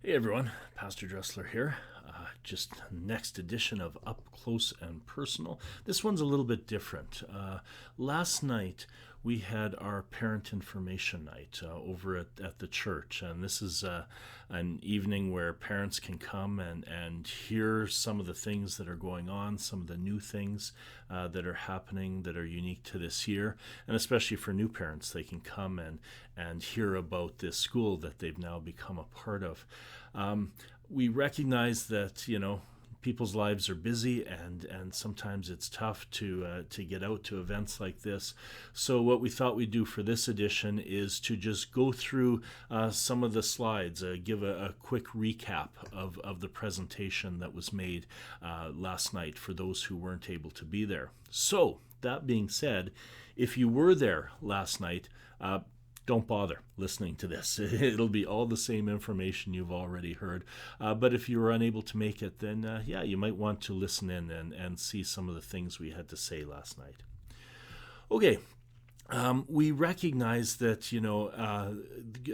Hey everyone, Pastor Dressler here. Just next edition of Up Close and Personal. This one's a little bit different. Last night we had our parent information night over at the church, and this is an evening where parents can come and hear some of the things that are going on, some of the new things that are happening that are unique to this year, and especially for new parents, they can come and hear about this school that they've now become a part of. We recognize that people's lives are busy, and sometimes it's tough to get out to events like this. So what we thought we'd do for this edition is to just go through some of the slides, give a quick recap of the presentation that was made last night for those who weren't able to be there. So that being said, if you were there last night, don't bother listening to this. It'll be all the same information you've already heard. But if you were unable to make it, then you might want to listen in and see some of the things we had to say last night. Okay. We recognize that,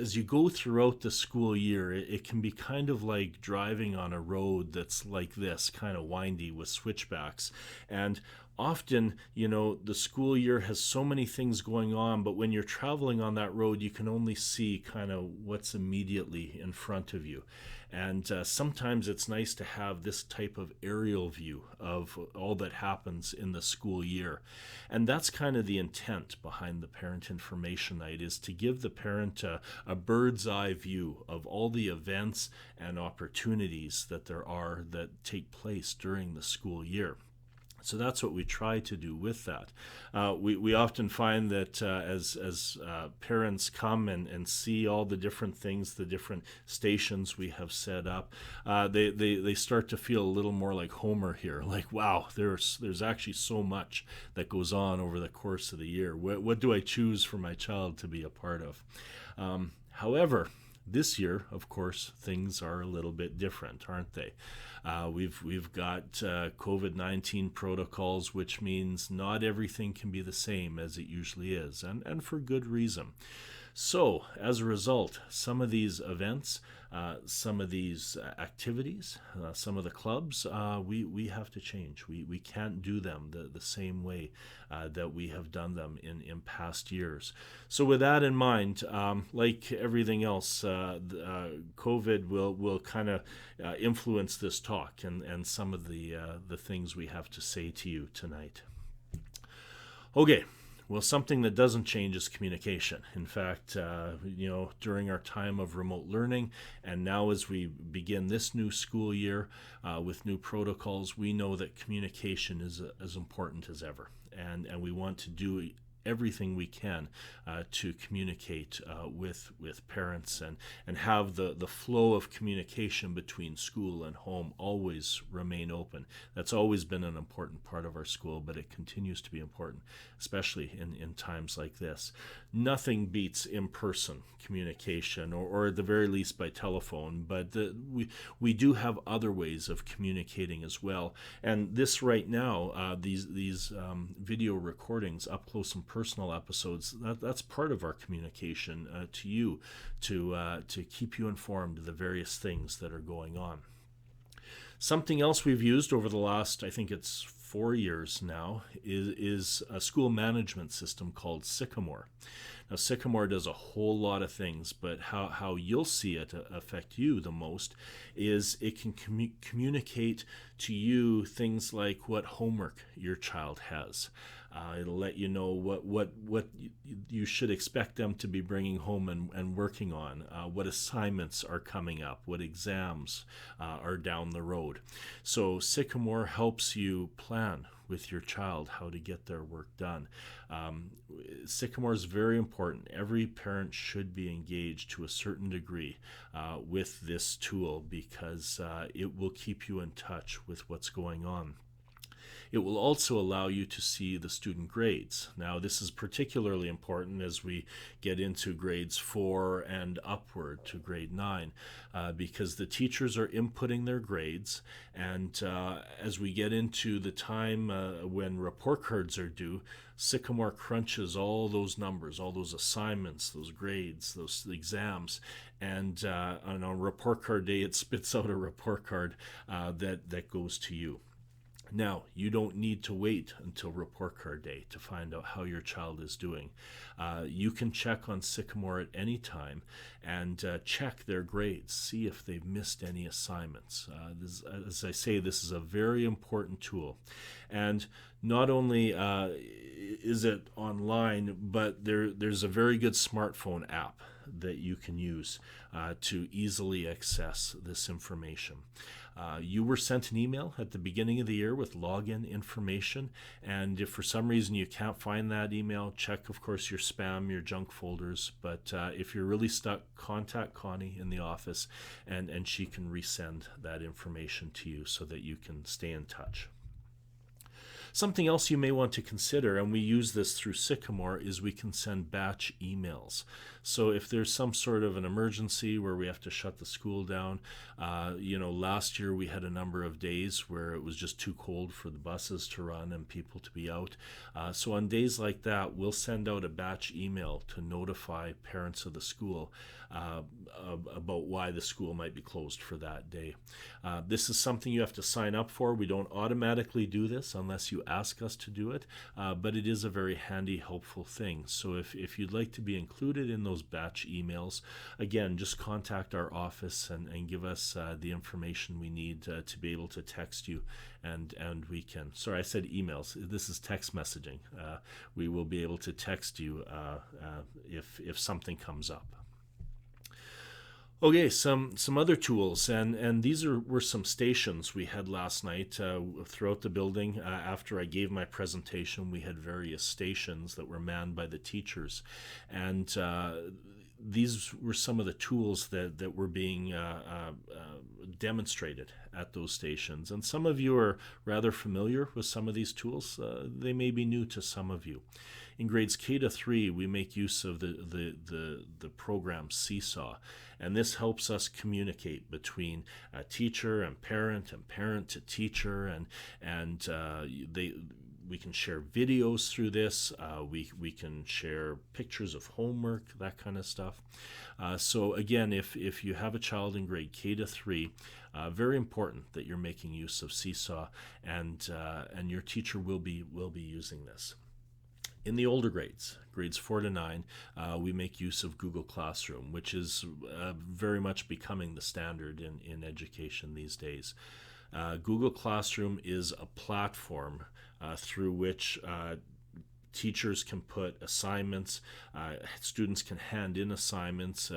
as you go throughout the school year, it can be kind of like driving on a road that's like this, kind of windy with switchbacks. And often, the school year has so many things going on, but when you're traveling on that road, you can only see kind of what's immediately in front of you. And sometimes it's nice to have this type of aerial view of all that happens in the school year. And that's kind of the intent behind the Parent Information Night, is to give the parent a bird's eye view of all the events and opportunities that there are that take place during the school year. So that's what we try to do with that. We often find that as parents come and see all the different things, the different stations we have set up, they start to feel a little more like Homer here. Like, wow, there's actually so much that goes on over the course of the year. What do I choose for my child to be a part of? However, this year, of course, things are a little bit different, aren't they? We've got COVID-19 protocols, which means not everything can be the same as it usually is, and for good reason. So, as a result, some of these events, some of these activities, some of the clubs, we have to change. We can't do them the same way that we have done them in past years. So with that in mind, like everything else, COVID will kind of influence this talk and some of the things we have to say to you tonight. Okay. Well, something that doesn't change is communication. In fact, during our time of remote learning, and now as we begin this new school year with new protocols, we know that communication is as important as ever. And we want to do everything we can to communicate with parents and have the flow of communication between school and home always remain open. That's always been an important part of our school, but it continues to be important, especially in times like this. Nothing beats in-person communication, or at the very least by telephone, but we do have other ways of communicating as well. And this right now, these video recordings, up close and personal episodes, that's part of our communication to you, to keep you informed of the various things that are going on. Something else we've used over the last, I think it's 4 years now, is a school management system called Sycamore. Now, Sycamore does a whole lot of things, but how you'll see it affect you the most is it can communicate to you things like what homework your child has. It'll let you know what you should expect them to be bringing home and working on, what assignments are coming up, what exams are down the road. So Sycamore helps you plan with your child how to get their work done. Sycamore is very important. Every parent should be engaged to a certain degree with this tool because it will keep you in touch with what's going on. It will also allow you to see the student grades. Now, this is particularly important as we get into grades 4 and upward to grade 9, because the teachers are inputting their grades, and as we get into the time when report cards are due, Sycamore crunches all those numbers, all those assignments, those grades, those exams, and on report card day, it spits out a report card that goes to you. Now, you don't need to wait until report card day to find out how your child is doing. You can check on Sycamore at any time and check their grades, see if they've missed any assignments. As I say, this is a very important tool. And not only is it online, but there's a very good smartphone app that you can use to easily access this information. You were sent an email at the beginning of the year with login information, and if for some reason you can't find that email, check, of course, your spam, your junk folders. But if you're really stuck, contact Connie in the office, and she can resend that information to you so that you can stay in touch. Something else you may want to consider, and we use this through Sycamore, is we can send batch emails. So if there's some sort of an emergency where we have to shut the school down, last year we had a number of days where it was just too cold for the buses to run and people to be out. So on days like that, we'll send out a batch email to notify parents of the school about why the school might be closed for that day. This is something you have to sign up for. We don't automatically do this unless you ask us to do it, but it is a very handy, helpful thing. So if you'd like to be included in those batch emails, again, just contact our office and give us the information we need to be able to text you, and we can, sorry, I said emails, this is text messaging. We will be able to text you if something comes up. Okay, some other tools, and these were some stations we had last night throughout the building. After I gave my presentation, we had various stations that were manned by the teachers, and these were some of the tools that were being demonstrated at those stations. And some of you are rather familiar with some of these tools. They may be new to some of you. In grades K to 3, we make use of the program Seesaw, and this helps us communicate between teacher and parent to teacher, and we can share videos through this. We can share pictures of homework, that kind of stuff. So again, if you have a child in grade K to 3, very important that you're making use of Seesaw, and your teacher will be using this. In the older grades 4 to 9, we make use of Google Classroom, which is very much becoming the standard in education these days. Google Classroom is a platform through which teachers can put assignments, students can hand in assignments,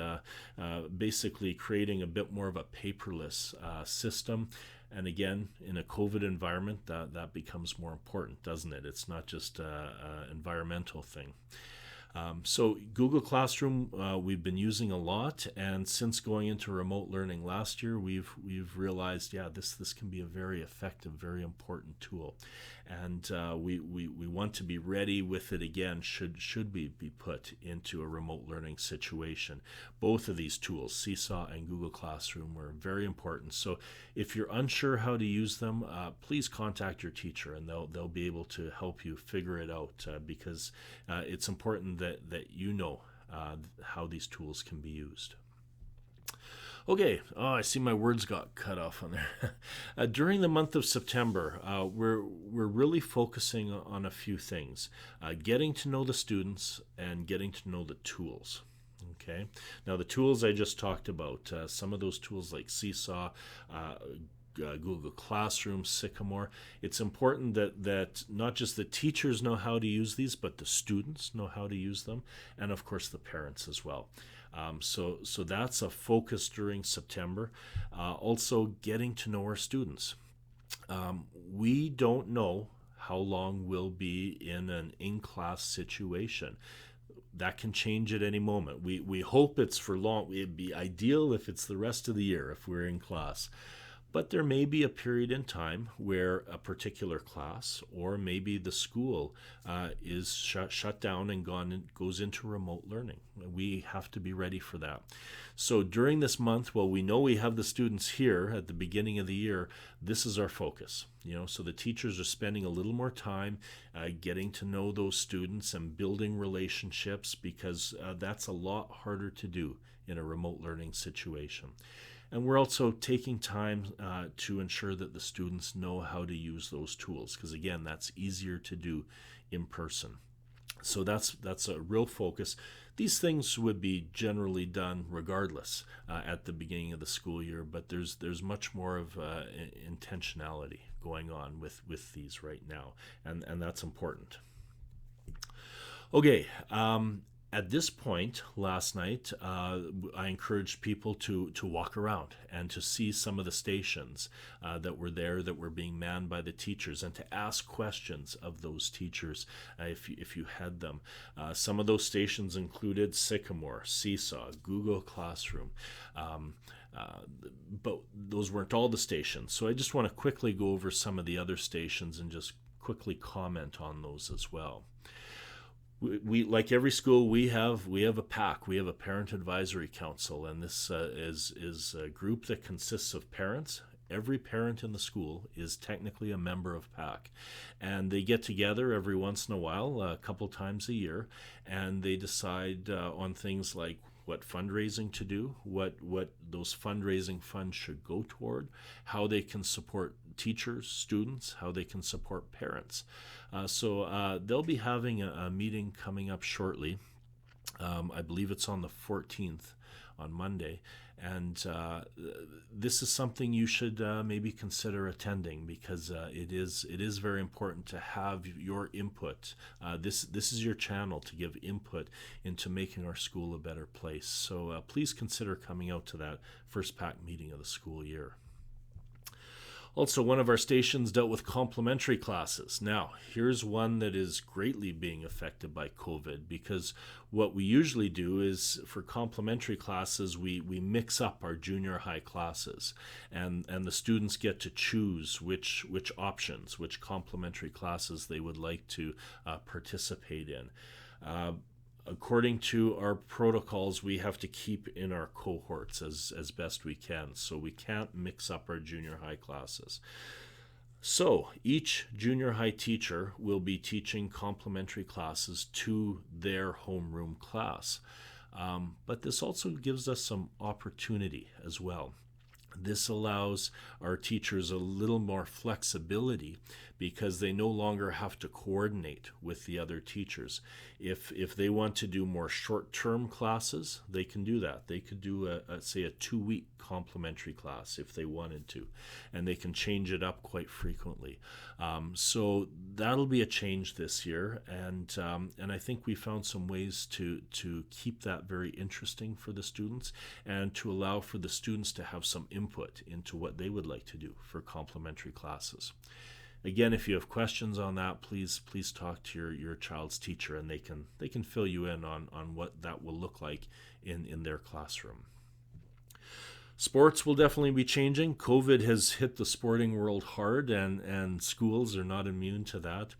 basically creating a bit more of a paperless system. And again, in a COVID environment, that becomes more important, doesn't it? It's not just an environmental thing. So Google Classroom we've been using a lot, and since going into remote learning last year, we've realized, this can be a very effective, very important tool, and we want to be ready with it again should we be put into a remote learning situation. Both of these tools, Seesaw and Google Classroom, were very important. So if you're unsure how to use them, please contact your teacher, and they'll be able to help you figure it out, because it's important that you know how these tools can be used. Okay, I see my words got cut off on there. During the month of September, we're really focusing on a few things: getting to know the students and getting to know the tools. Okay, now the tools I just talked about, some of those tools like Seesaw, Google Classroom, Sycamore. It's important that not just the teachers know how to use these, but the students know how to use them, and of course the parents as well. So that's a focus during September. Also, getting to know our students. We don't know how long we'll be in an in-class situation. That can change at any moment. We hope it's for long. It'd be ideal if it's the rest of the year if we're in class. But there may be a period in time where a particular class or maybe the school is shut down and goes into remote learning. We have to be ready for that. So during this month, while we know we have the students here at the beginning of the year, this is our focus. So the teachers are spending a little more time getting to know those students and building relationships, because that's a lot harder to do in a remote learning situation. And we're also taking time to ensure that the students know how to use those tools, because again, that's easier to do in person. So that's a real focus. These things would be generally done regardless at the beginning of the school year, but there's much more of intentionality going on with these right now, and that's important. Okay. At this point, last night, I encouraged people to walk around and to see some of the stations that were there, that were being manned by the teachers, and to ask questions of those teachers if you had them. Some of those stations included Sycamore, Seesaw, Google Classroom, but those weren't all the stations. So I just want to quickly go over some of the other stations and just quickly comment on those as well. We like every school, we have a PAC, we have a Parent Advisory Council, and this is a group that consists of parents. Every parent in the school is technically a member of PAC, and they get together every once in a while, a couple times a year, and they decide on things like what fundraising to do, what those fundraising funds should go toward, how they can support teachers, students, how they can support parents. So they'll be having a meeting coming up shortly. I believe it's on the 14th, on Monday. And this is something you should maybe consider attending, because it is very important to have your input. This is your channel to give input into making our school a better place. So please consider coming out to that first PAC meeting of the school year. Also, one of our stations dealt with complementary classes. Now, here's one that is greatly being affected by COVID, because what we usually do is for complementary classes, we mix up our junior high classes, and the students get to choose which options, which complementary classes they would like to participate in. According to our protocols, we have to keep in our cohorts as best we can, so we can't mix up our junior high classes. So each junior high teacher will be teaching complementary classes to their homeroom class. But this also gives us some opportunity as well. This allows our teachers a little more flexibility, because they no longer have to coordinate with the other teachers. If they want to do more short-term classes, they can do that. They could do a 2-week complementary class if they wanted to, and they can change it up quite frequently. So that'll be a change this year, and I think we found some ways to keep that very interesting for the students, and to allow for the students to have some input into what they would like to do for complementary classes. Again, if you have questions on that, please talk to your child's teacher, and they can fill you in on what that will look like in their classroom. Sports will definitely be changing. COVID has hit the sporting world hard, and schools are not immune to that.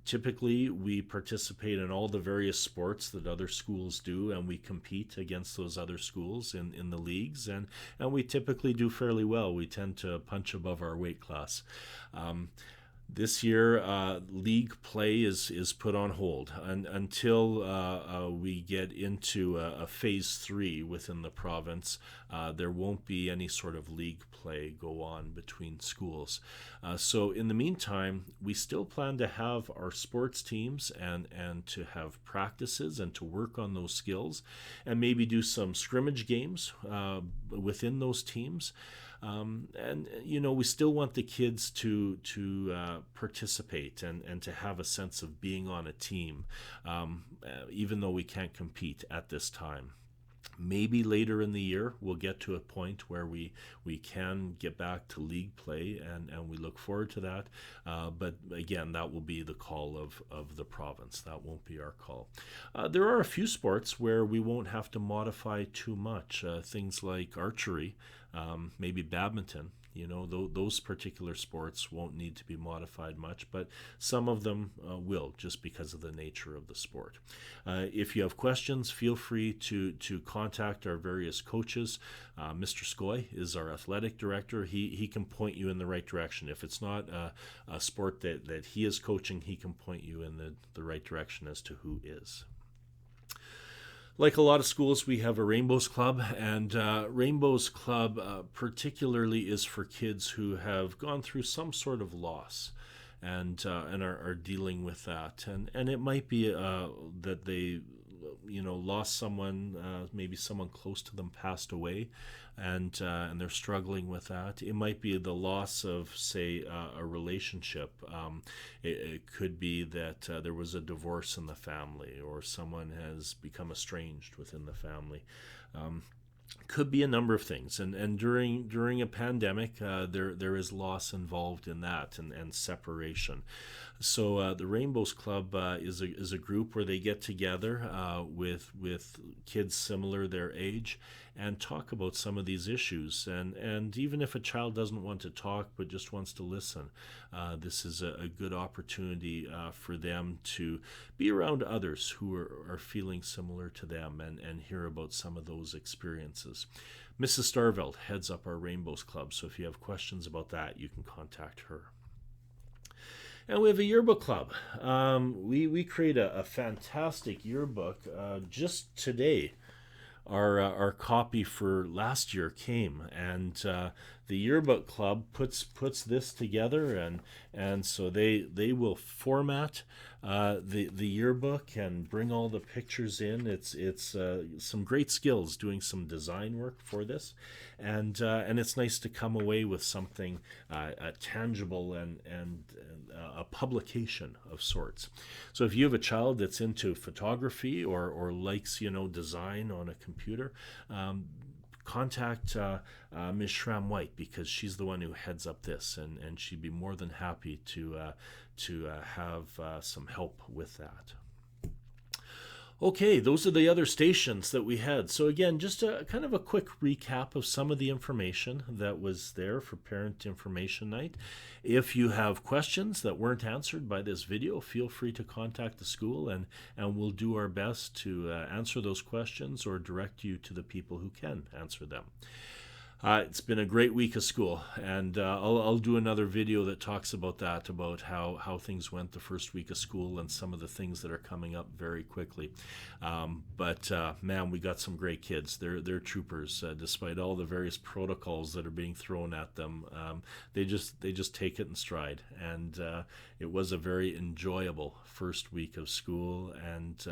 Typically, we participate in all the various sports that other schools do, and we compete against those other schools in the leagues, and we typically do fairly well. We tend to punch above our weight class. This year, league play is put on hold until we get into a phase 3 within the province. There won't be any sort of league play go on between schools. So in the meantime, we still plan to have our sports teams and to have practices and to work on those skills, and maybe do some scrimmage games within those teams. And we still want the kids to participate and to have a sense of being on a team, even though we can't compete at this time. Maybe later in the year we'll get to a point where we can get back to league play, and we look forward to that. But again, that will be the call of the province. That won't be our call. There are a few sports where we won't have to modify too much. Things like archery. maybe badminton. Those particular sports won't need to be modified much, but some of them will, just because of the nature of the sport. If you have questions, feel free to contact our various coaches. Mr. Skoy is our athletic director. He can point you in the right direction. If it's not a sport that he is coaching, he can point you in the right direction as to who is. Like a lot of schools, we have a Rainbows Club, and Rainbows Club particularly is for kids who have gone through some sort of loss and are dealing with that. And it might be that they lost someone, maybe someone close to them passed away, and they're struggling with that. It might be the loss of, say, a relationship. It could be that there was a divorce in the family, or someone has become estranged within the family. Could be a number of things, and during a pandemic, there is loss involved in that, and separation. So the Rainbows Club is a group where they get together with kids similar their age and talk about some of these issues. And even if a child doesn't want to talk but just wants to listen, this is a good opportunity for them to be around others who are feeling similar to them and hear about some of those experiences. Mrs. Starveld heads up our Rainbows Club, so if you have questions about that, you can contact her. And we have a yearbook club. We create a fantastic yearbook. Just today, our copy for last year came, and the yearbook club puts this together, and so they will format the yearbook and bring all the pictures in. It's some great skills doing some design work for this, and it's nice to come away with something tangible and a publication of sorts. So if you have a child that's into photography or likes design on a computer, contact Ms. Schramm White, because she's the one who heads up this, and she'd be more than happy to have some help with that. Okay, those are the other stations that we had. So again, just a kind of a quick recap of some of the information that was there for Parent Information Night. If you have questions that weren't answered by this video, feel free to contact the school, and we'll do our best to answer those questions or direct you to the people who can answer them. It's been a great week of school, and I'll do another video that talks about that, about how things went the first week of school and some of the things that are coming up very quickly. But man, we got some great kids. They're troopers, despite all the various protocols that are being thrown at them. They just take it in stride, and it was a very enjoyable first week of school, and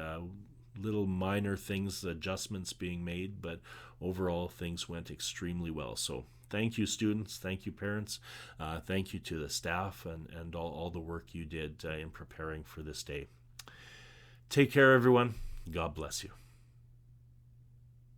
little minor things, adjustments being made, but overall things went extremely well. So thank you, students. Thank you, parents. Thank you to the staff and all the work you did in preparing for this day. Take care, everyone. God bless you.